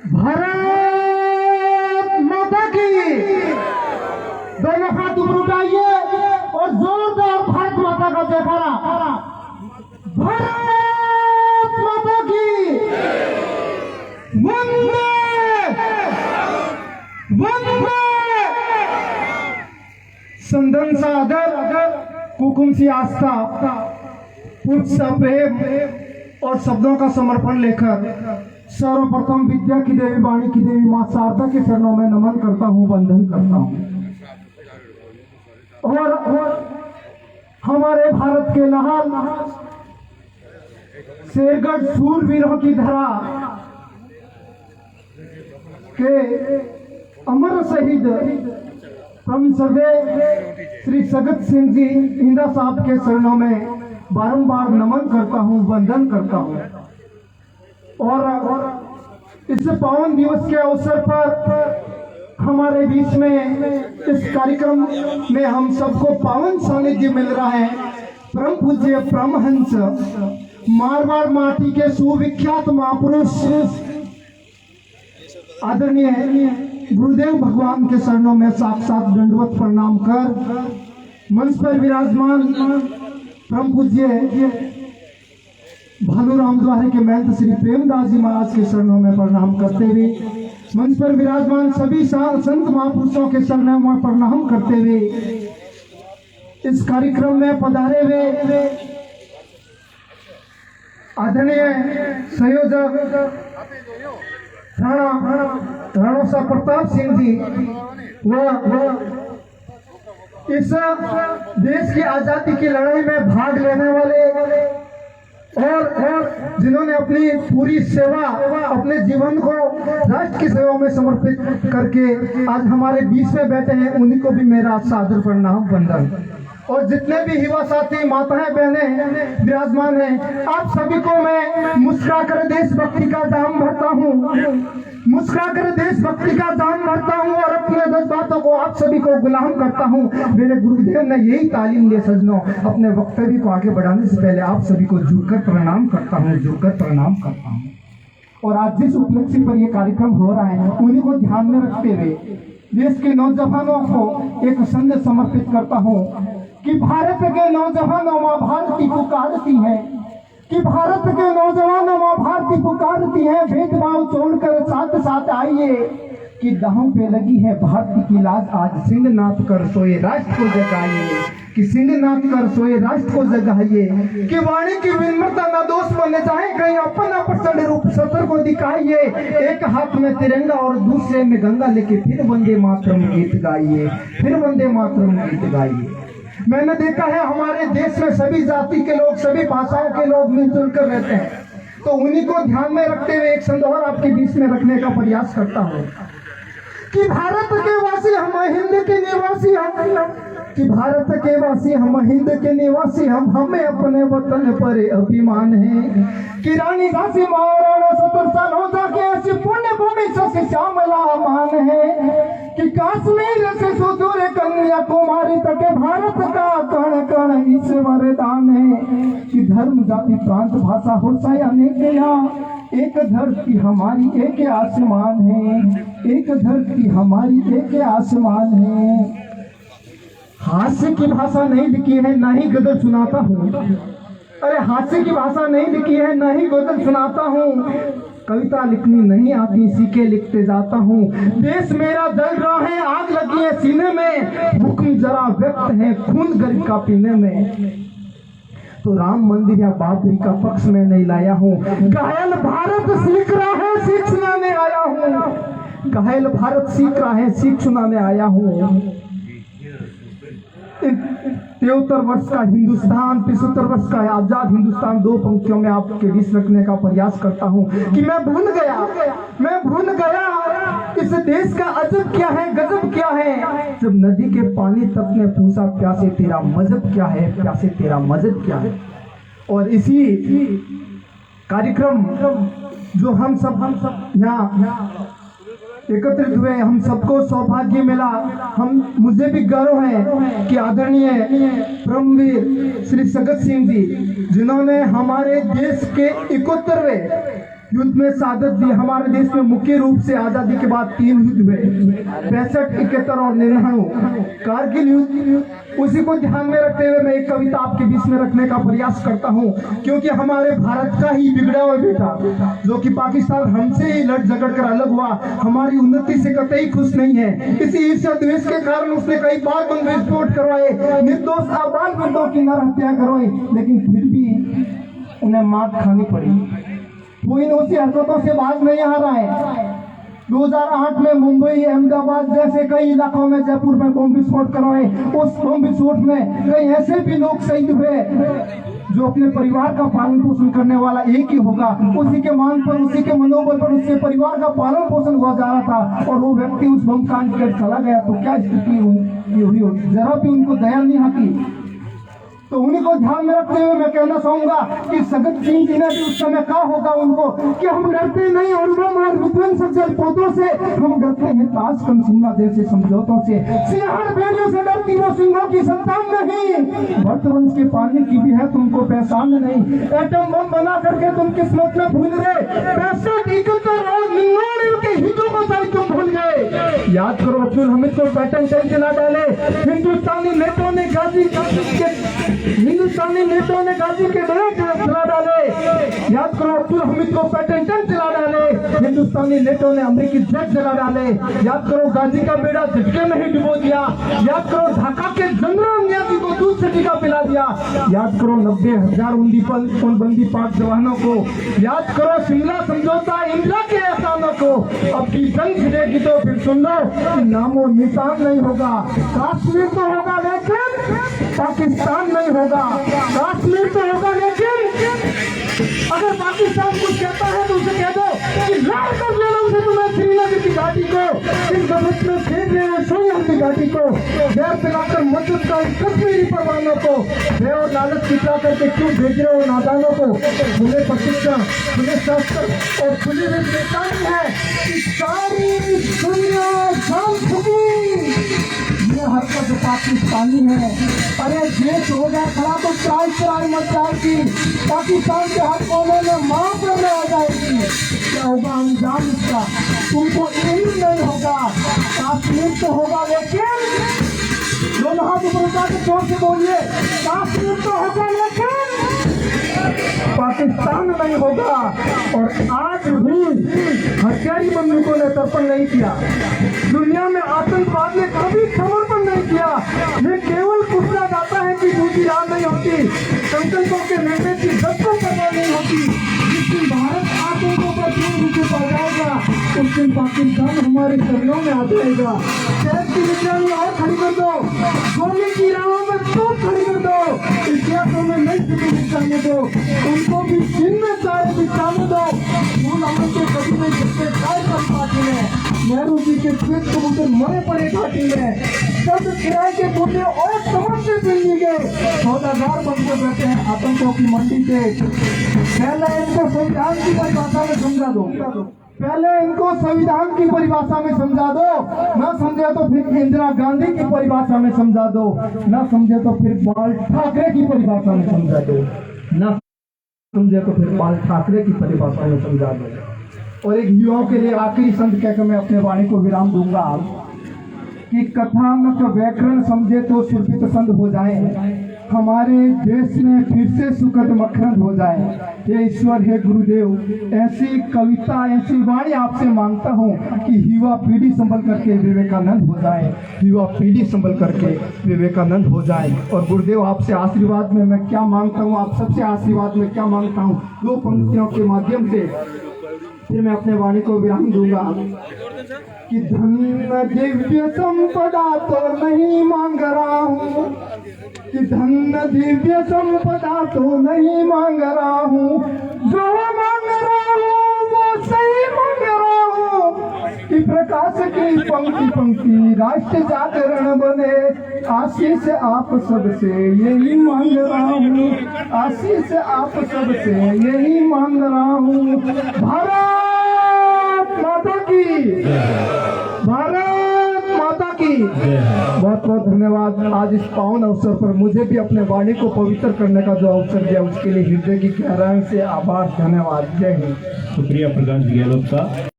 भारत माता की। दोनों हाथ ऊपर उठाइए और जोरदार भारत माता का जयकारा। भारत माता की वंदे वंदे। संदन सा आदर, कुकुम सी आस्था, पुरुष सा प्रेम और शब्दों का समर्पण लेकर सर्वप्रथम विद्या की देवी, वाणी की देवी मां शारदा के चरणों में नमन करता हूँ, वंदन करता हूँ। और हमारे भारत के लहाल शेरगढ़ सूरवीरों की धरा के अमर शहीद परम श्रद्धेय श्री सगत सिंह जी इंदा साहब के चरणों में बारंबार नमन करता हूँ, वंदन करता हूँ। और इस पावन दिवस के अवसर पर हमारे बीच में इस कार्यक्रम में हम सबको पावन सानिध्य मिल रहा है। परम पूज्य परमहंस मारवाड़ माटी के सुविख्यात महापुरुष आदरणीय गुरुदेव भगवान के चरणों में साक्षात दंडवत प्रणाम कर मंच पर विराजमान परम पूज्य भालूराम द्वारे के महंत श्री प्रेमदास जी महाराज के चरणों में प्रणाम करते हुए, मंच पर विराजमान सभी संत महापुरुषों के चरणों में प्रणाम करते हुए इस कार्यक्रम में पधारे हुए आदरणीय संयोजक राणा सा प्रताप सिंह जी व इस देश की आजादी की लड़ाई में भाग लेने वाले और जिन्होंने अपनी पूरी सेवा, अपने जीवन को राष्ट्र की सेवा में समर्पित करके आज हमारे बीच में बैठे हैं, उन्हीं को भी मेरा सादर प्रणाम, वंदन। और जितने भी युवा साथी, माताएं, बहनें विराजमान हैं, आप सभी को मैं मुस्कुरा कर देशभक्ति का जाम भरता हूँ, मुस्कुरा कर देशभक्ति का जाम भरता हूँ और अपने जज्बातों को आप सभी को गुलाम करता हूँ। मेरे गुरुदेव ने यही तालीम दी सजनों। अपने वक्तव्य को आगे बढ़ाने से पहले आप सभी को झुककर प्रणाम करता हूँ, झुककर प्रणाम करता हूँ। और आज जिस उपलक्ष्य पर यह कार्यक्रम हो रहा है, उन्हीं को ध्यान में रखते हुए देश के नौजवानों को एक संदेश समर्पित करता हूँ कि भारत के नौजवानों माँ भारती पुकारती है, कि भारत के नौजवानों माँ भारती पुकारती है। भेदभाव छोड़कर साथ साथ आइए कि दाहों पे लगी है भारती की लाज। आज सिंहनाथ कर सोए राष्ट्र को जगाइए, कि सिंहनाथ कर सोए राष्ट्र को जगाइए, कि वाणी की विनम्रता न दोष बने जाए, कहीं अपना प्रचंड रूप सतर को दिखाइए। एक हाथ में तिरंगा और दूसरे में गंगा लेके फिर वंदे मातरम गीत गाइए, फिर वंदे मातरम गीत गाइए। मैंने देखा है हमारे देश में सभी जाति के लोग, सभी भाषाओं के लोग मिलजुल कर रहते हैं, तो उन्हीं को ध्यान में रखते हुए एक संदेश आपके बीच में रखने का प्रयास करता हूँ कि भारत के वासी हम हिंद के निवासी हम, कि भारत के वासी हम हिंद के निवासी हम, हमें अपने वतन पर अभिमान है। कि रानी झांसी महाराणा 70 साल हो जाके ऐसी पुण्य भूमि से श्यामला मान है। कि कश्मीर से सुदूर कन्याकुमारी तक भारत का कण कण ईश्वर दान है। कि धर्म जाति प्रांत भाषा हो चाहे अनेक, एक धरती हमारी एक आसमान है, एक धरती हमारी एक आसमान है। हास्य की भाषा नहीं लिखी है, ना ही गजल सुनाता हूँ। अरे हास्य की भाषा नहीं लिखी है, ना ही गजल सुनाता हूँ। कविता लिखनी नहीं आती, सीखे लिखते जाता हूँ। देश मेरा जल रहा है, आग लगी है सीने में, हुक्म जरा व्यक्त है खून गरीब का पीने में। तो राम मंदिर या बाबरी का पक्ष में नहीं लाया हूँ, घायल भारत सीख रहा है सीख सुनाने आया हूँ, घायल भारत सीख रहा है सीख सुनाने आया हूँ। 73 वर्ष का हिंदुस्तान, 75 वर्ष का आजाद हिंदुस्तान, दो पंक्तियों में आपके बीच रखने का प्रयास करता हूँ कि मैं भूल गया इस देश का अजब क्या है, गजब क्या है। जब नदी के पानी तक ने पूछा प्यासे तेरा मजहब क्या है, प्यासे तेरा मजहब क्या है। और इसी कार्यक्रम जो हम सब यहाँ एकत्रित हुए, हम सबको सौभाग्य मिला। मुझे भी गर्व है कि आदरणीय परमवीर श्री सगत सिंह जी, जिन्होंने हमारे देश के 71वें युद्ध में शहादत दी। हमारे देश में मुख्य रूप से आजादी के बाद 3 युद्ध हुए, 65, 71 और 99। कारगिल युद्ध, उसी को ध्यान में रखते हुए मैं एक कविता आपके बीच में रखने का प्रयास करता हूँ, क्योंकि हमारे भारत का ही बिगड़ा हुआ बेटा जो कि पाकिस्तान हमसे ही लड़ झगड़ कर अलग हुआ, हमारी उन्नति से कतई खुश नहीं है। इसी ईर्ष्या द्वेष के कारण उसने कई बार बम विस्फोट करवाए, निर्दोष आबाल बंदों की नर हत्या करवाई, लेकिन फिर भी उन्हें मात खानी पड़ी। वो इन उसी हरकतों से बाज नहीं आ रहा है। 2008 में मुंबई, अहमदाबाद जैसे कई इलाकों में, जयपुर में बम विस्फोट करवाए। उस बम विस्फोट में कई ऐसे भी लोग शहीद हुए जो अपने परिवार का पालन पोषण करने वाला एक ही होगा, उसी के मान पर, उसी के मनोबल पर उसके परिवार का पालन पोषण हुआ जा रहा था, और वो व्यक्ति उस बम कांड कर चला गया, तो क्या स्थिति हुई होगी? जरा भी उनको दया नहीं आती। तो उन्हीं को ध्यान में रखते हुए मैं कहना चाहूंगा कि भगत सिंह जी ने भी उस समय कहा होगा उनको कि हम डरते नहीं और विध्वंसक जलपोतों से, हम डरते हैं ताश शिमला जैसे समझौतों से। सिंहण भेड़ियों से डरती वो सिंहों की संतान नहीं, भरतवंश के पानी की भी है तुमको पहचान नहीं। एटम बम बना करके तुम किस्मत में भूल गए, 65 और 99 के हितों को शायद तुम भूल गए। याद करो अब्दुल हमीद को पैटर्न चेंज दिला डाले, हिंदुस्तानी नेताओं ने गाजी के चला डाले। याद करो अब्दुल हमीद को पैटर्न चला डाले, हिंदुस्तानी नेताओं ने अमेरिकी जेट चला डाले। याद करो गाजी का बेड़ा झटके में ही डुबो दिया। याद करो ढाका के जनरल नियाजी को दूध से टीका पिला दिया। याद करो 90,000 बंदी पाक जवानों को। याद करो शिमला समझौता, इंदिरा के एहसानों को। अब की जंग छिड़ेगी तो फिर सुन लो कि नामो निशान नहीं होगा। कश्मीर तो होगा लेकिन पाकिस्तान नहीं होगा। कश्मीर तो होगा लेकिन अगर पाकिस्तान कुछ कहता है तो उसे कह दो कि लाल कर लेना उसे, तुम्हें श्रीनगर की घाटी को, इस गलत में फेंक लेना सोनिया की घाटी को, गैर पिलाकर मस्जिद का कश्मीरी परवानों को, भय और लालच पिछला करके क्यों भेज रहे हो नादानों को। खुले प्रशिक्षण, खुले शस्त्र और खुली बेचैनी है कि सारी दुनिया जान चुकी ये हरकत पाकिस्तानी है। अरे देश हो गया खड़ा तो ट्राई मचार की, पाकिस्तान के हर कोने में मां पर आ जाएगी। क्या होगा अंजाम इसका? तुमको इल्म नहीं होगा। कश्मीर तो होगा लेकिन, दोनों हाथ ऊपर उठा के जोर से बोलिए, कश्मीर तो होगा लेकिन पाकिस्तान नहीं होगा। और आज भी हथियारी बंदूकों ने तर्पण नहीं किया, दुनिया में आतंकवाद ने कभी समर्पण नहीं किया। ये केवल पूछना जाता है कि दूसरी राह नहीं होती, संकल्पों के निर्णय की सबको परवाह नहीं होती। जिस दिन भारत आतंकों पर पूर्ण रूप से पड़ जाएगा उस दिन पाकिस्तान हमारे शरणों में आ जाएगा। शहर की निगरानी और खड़ी कर दो, सोने की राहों में तो खड़ी कर दो, इतिहासों में नई स्थिति बिछाने दो, उनको भी दिन में चाय बिछाने दो। फूल अमन के कभी नहीं सकते चाय कर पार्टी में, नेहरू जी के खेत कबूतर मरे पड़े घाटी में, सब किराए के बूटे और समझते दिल्ली गए, सौदागर बनकर बैठे हैं आतंकों की मंडी से। पहले इनको संविधान की परिभाषा में समझा दो, पहले इनको संविधान की परिभाषा में समझा दो, ना समझे तो फिर इंदिरा गांधी की परिभाषा में समझा दो, ना समझे तो फिर बाल ठाकरे की परिभाषा में समझा दो, ना समझे तो फिर बाल ठाकरे की परिभाषा में समझा दो। और एक युवाओं के लिए आखिरी संत कहकर मैं अपने वाणी को विराम दूंगा कि कथानक व्याकरण समझे तो सुरभित संत हो जाए, हमारे देश में फिर से सुखद मकरंद हो जाए। हे ईश्वर, हे गुरुदेव, ऐसी कविता, ऐसी वाणी आपसे मांगता हूँ कि युवा पीढ़ी संभल करके विवेकानंद हो जाए, युवा पीढ़ी संभल करके विवेकानंद हो जाए। और गुरुदेव आपसे आशीर्वाद में मैं क्या मांगता हूँ, आप सबसे आशीर्वाद में क्या मांगता हूँ, 2 पंक्तियों के माध्यम से फिर मैं अपने वाणी को विराम दूंगा कि धन दिव्य संपदा तो नहीं मांग रहा हूँ, कि धन दिव्य संपदा तो नहीं मांग रहा हूँ, जो मांग रहा हूँ वो सही मांग रहा हूँ कि प्रकाश की पंक्ति पंक्ति राष्ट्र जागरण बने। आशीष आप सबसे यही मांग रहा हूँ, आशीष आप सबसे यही मांग रहा हूँ। भारत माता की, भारत माता की। बहुत बहुत धन्यवाद। आज इस पावन अवसर पर मुझे भी अपने वाणी को पवित्र करने का जो अवसर दिया उसके लिए हृदय की गहराई से आभार, धन्यवाद। जय हिंद। शुक्रिया प्रकाश गहलोत का।